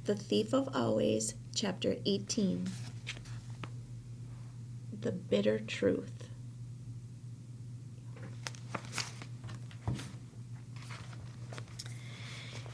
The Thief of Always, Chapter 18. The Bitter Truth.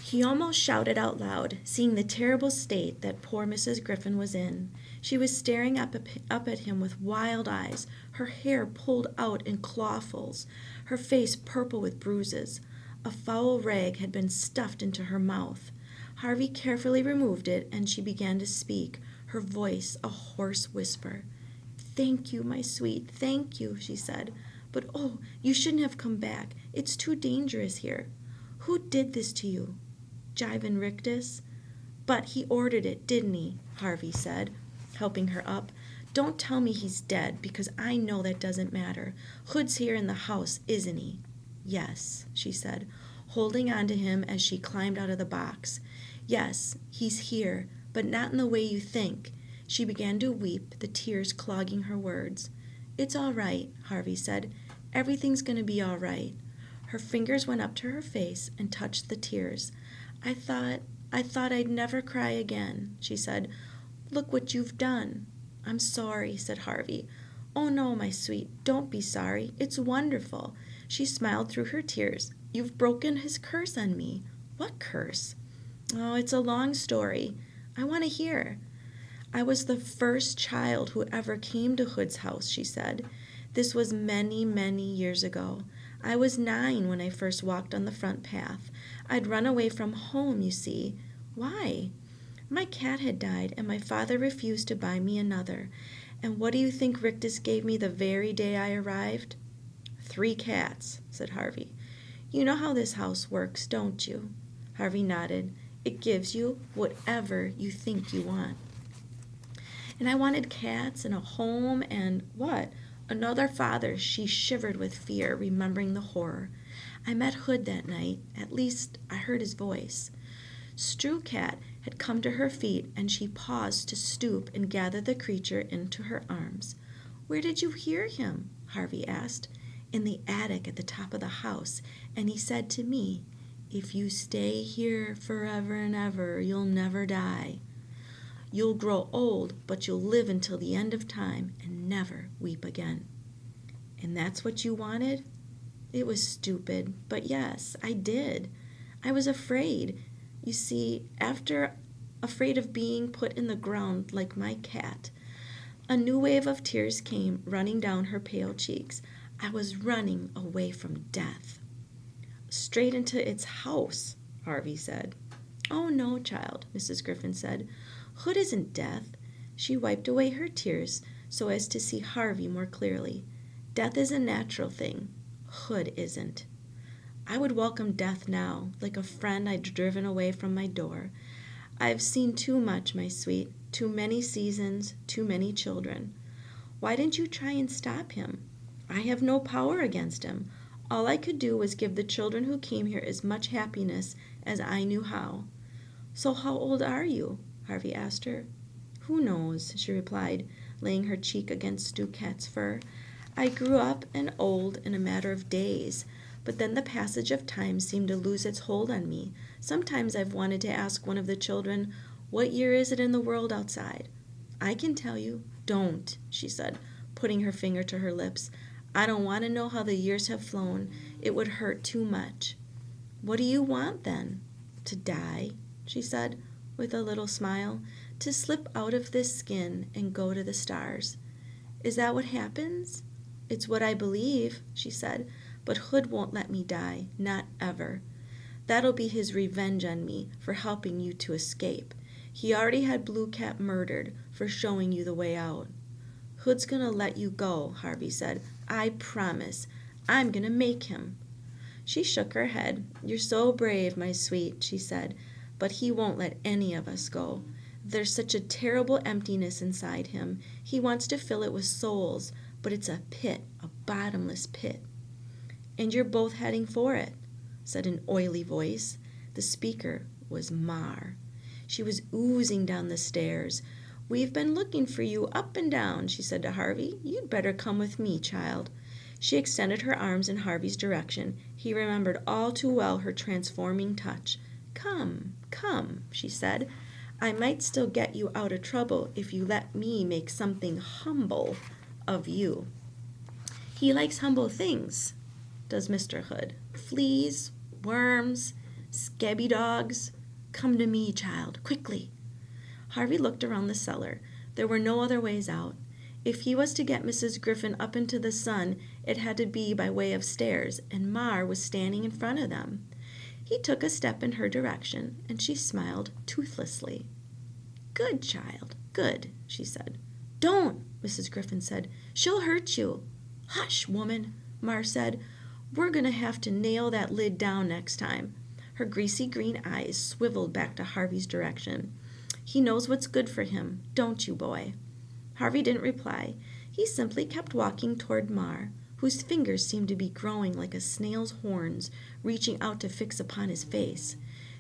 He almost shouted out loud, seeing the terrible state that poor Mrs. Griffin was in. She was staring up at him with wild eyes, her hair pulled out in clawfuls, her face purple with bruises. A foul rag had been stuffed into her mouth. Harvey carefully removed it, and she began to speak, her voice a hoarse whisper. "Thank you, my sweet, thank you," she said. "But oh, you shouldn't have come back. It's too dangerous here. Who did this to you? Jivan Rictus?" "But he ordered it, didn't he?" Harvey said, helping her up. "Don't tell me he's dead, because I know that doesn't matter. Hood's here in the house, isn't he?" "Yes," she said, holding on to him as she climbed out of the box. "Yes, he's here, but not in the way you think." She began to weep, the tears clogging her words. "It's all right," Harvey said. "Everything's going to be all right." Her fingers went up to her face and touched the tears. I thought I'd never cry again," she said. "Look what you've done." "I'm sorry," said Harvey. "Oh, no, my sweet, don't be sorry. It's wonderful." She smiled through her tears. "You've broken his curse on me." "What curse?" "Oh, it's a long story. I want to hear." "I was the first child who ever came to Hood's house," she said. "This was many, many years ago. I was 9 when I first walked on the front path. I'd run away from home, you see." "Why?" "My cat had died, and my father refused to buy me another. And what do you think Rictus gave me the very day I arrived?" 3 cats, said Harvey. "You know how this house works, don't you?" Harvey nodded. "It gives you whatever you think you want." "And I wanted cats and a home and what? Another father." She shivered with fear, remembering the horror. "I met Hood that night. At least, I heard his voice." Strew Cat had come to her feet, and she paused to stoop and gather the creature into her arms. "Where did you hear him?" Harvey asked. "In the attic at the top of the house, and he said to me, 'If you stay here forever and ever, you'll never die. You'll grow old, but you'll live until the end of time and never weep again.'" "And that's what you wanted?" "It was stupid, but yes, I did. I was afraid. You see, afraid of being put in the ground like my cat." A new wave of tears came running down her pale cheeks. "I was running away from death." "Straight into its house," Harvey said. "Oh, no, child," Mrs. Griffin said. "Hood isn't death." She wiped away her tears so as to see Harvey more clearly. "Death is a natural thing. Hood isn't. I would welcome death now, like a friend I'd driven away from my door. I've seen too much, my sweet, too many seasons, too many children." "Why didn't you try and stop him?" "I have no power against him. All I could do was give the children who came here as much happiness as I knew how." "So how old are you?" Harvey asked her. "Who knows?" she replied, laying her cheek against Strew Cat's fur. "I grew up and old in a matter of days, but then the passage of time seemed to lose its hold on me. Sometimes I've wanted to ask one of the children, 'What year is it in the world outside?' I can tell you." "Don't," she said, putting her finger to her lips. "I don't want to know how the years have flown. It would hurt too much." "What do you want, then?" "To die," she said, with a little smile. "To slip out of this skin and go to the stars." "Is that what happens?" "It's what I believe," she said. "But Hood won't let me die, not ever. That'll be his revenge on me for helping you to escape. He already had Blue Cat murdered for showing you the way out." "Hood's gonna let you go," Harvey said. "I promise. I'm gonna make him." She shook her head. "You're so brave, my sweet," she said. "But he won't let any of us go. There's such a terrible emptiness inside him. He wants to fill it with souls, but it's a pit, a bottomless pit." "And you're both heading for it," said an oily voice. The speaker was Mar. She was oozing down the stairs. "We've been looking for you up and down," she said to Harvey. "You'd better come with me, child." She extended her arms in Harvey's direction. He remembered all too well her transforming touch. "Come, come," she said. I might still get you out of trouble if you let me make something humble of you. He likes humble things, does Mr. Hood. Fleas, worms, scabby dogs. Come to me, child, quickly. Harvey looked around the cellar. There were no other ways out. If he was to get Mrs. Griffin up into the sun, it had to be by way of stairs, and Mar was standing in front of them. He took a step in her direction, and she smiled toothlessly. Good child, good, she said. Don't, Mrs. Griffin said. She'll hurt you. Hush, woman, Mar said. We're going to have to nail that lid down next time. Her greasy green eyes swiveled back to Harvey's direction. He knows what's good for him, don't you, boy? Harvey didn't reply. He simply kept walking toward Mar, whose fingers seemed to be growing like a snail's horns, reaching out to fix upon his face.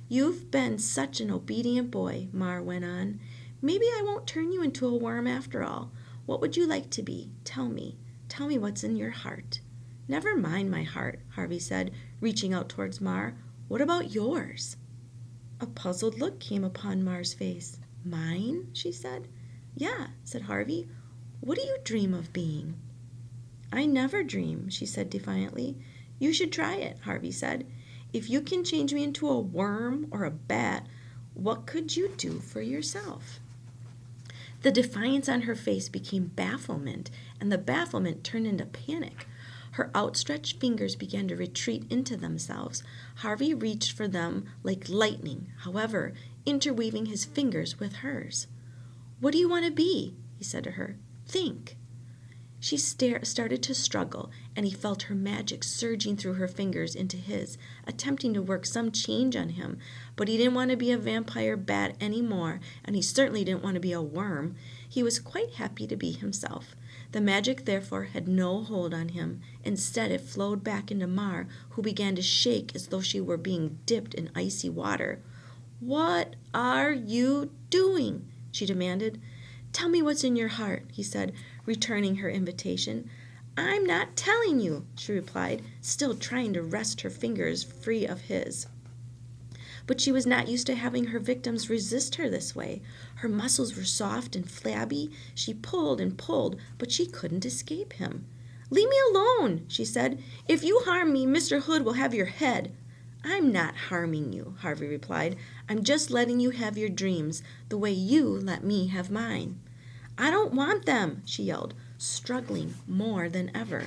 You've been such an obedient boy, Mar went on. Maybe I won't turn you into a worm after all. What would you like to be? Tell me. Tell me what's in your heart. Never mind my heart, Harvey said, reaching out towards Mar. What about yours? A puzzled look came upon Mar's face. Mine? She said. Yeah, said Harvey. What do you dream of being? I never dream, she said defiantly. You should try it, Harvey said. If you can change me into a worm or a bat, what could you do for yourself? The defiance on her face became bafflement, and the bafflement turned into panic. Her outstretched fingers began to retreat into themselves. Harvey reached for them like lightning, however, interweaving his fingers with hers. What do you want to be? He said to her. Think. She started to struggle, and he felt her magic surging through her fingers into his, attempting to work some change on him. But he didn't want to be a vampire bat anymore, and he certainly didn't want to be a worm. He was quite happy to be himself. The magic, therefore, had no hold on him. Instead, it flowed back into Mar, who began to shake as though she were being dipped in icy water. What are you doing? She demanded. Tell me what's in your heart, he said, returning her invitation. I'm not telling you, she replied, still trying to wrest her fingers free of his. But she was not used to having her victims resist her this way. Her muscles were soft and flabby. She pulled and pulled, but she couldn't escape him. Leave me alone, she said. If you harm me, Mr. Hood will have your head. I'm not harming you, Harvey replied. I'm just letting you have your dreams, the way you let me have mine. I don't want them, she yelled, struggling more than ever.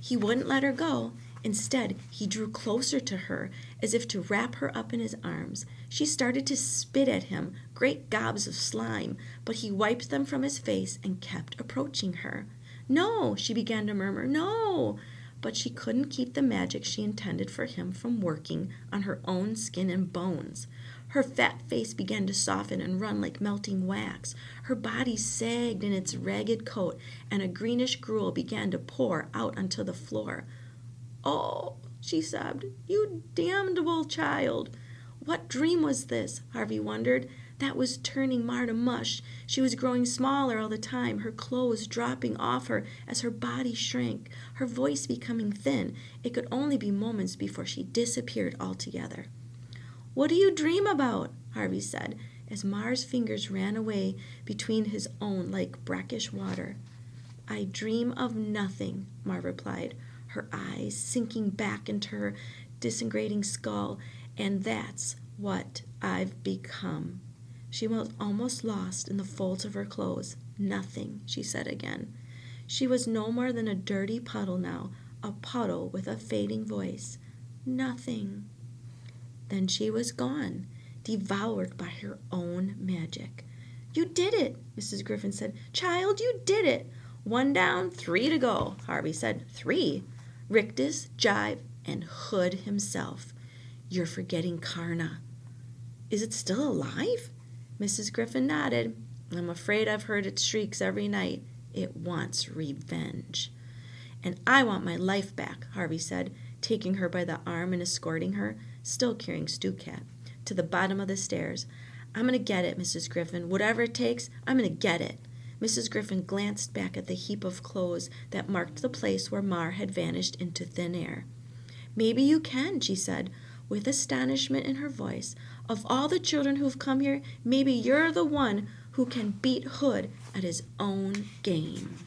He wouldn't let her go. Instead, he drew closer to her, as if to wrap her up in his arms. She started to spit at him, great gobs of slime, but he wiped them from his face and kept approaching her. No, she began to murmur, no. But she couldn't keep the magic she intended for him from working on her own skin and bones. Her fat face began to soften and run like melting wax. Her body sagged in its ragged coat, and a greenish gruel began to pour out onto the floor. Oh, she sobbed, you damnable child. What dream was this? Harvey wondered. That was turning Mar to mush. She was growing smaller all the time, her clothes dropping off her as her body shrank, her voice becoming thin. It could only be moments before she disappeared altogether. What do you dream about? Harvey said, as Mar's fingers ran away between his own like brackish water. I dream of nothing, Mar replied, her eyes sinking back into her disintegrating skull, and that's what I've become. She was almost lost in the folds of her clothes. Nothing, she said again. She was no more than a dirty puddle now, a puddle with a fading voice. Nothing. Then she was gone, devoured by her own magic. You did it, Mrs. Griffin said. Child, you did it. 1 down, 3 to go, Harvey said. 3? Rictus, Jive, and Hood himself. You're forgetting Karna. Is it still alive? Mrs. Griffin nodded. I'm afraid I've heard its shrieks every night. It wants revenge. And I want my life back, Harvey said, taking her by the arm and escorting her, still carrying Stu-Cat, to the bottom of the stairs. I'm going to get it, Mrs. Griffin. Whatever it takes, I'm going to get it. Mrs. Griffin glanced back at the heap of clothes that marked the place where Mar had vanished into thin air. Maybe you can, she said. with astonishment in her voice. "Of all the children who've come here, maybe you're the one who can beat Hood at his own game."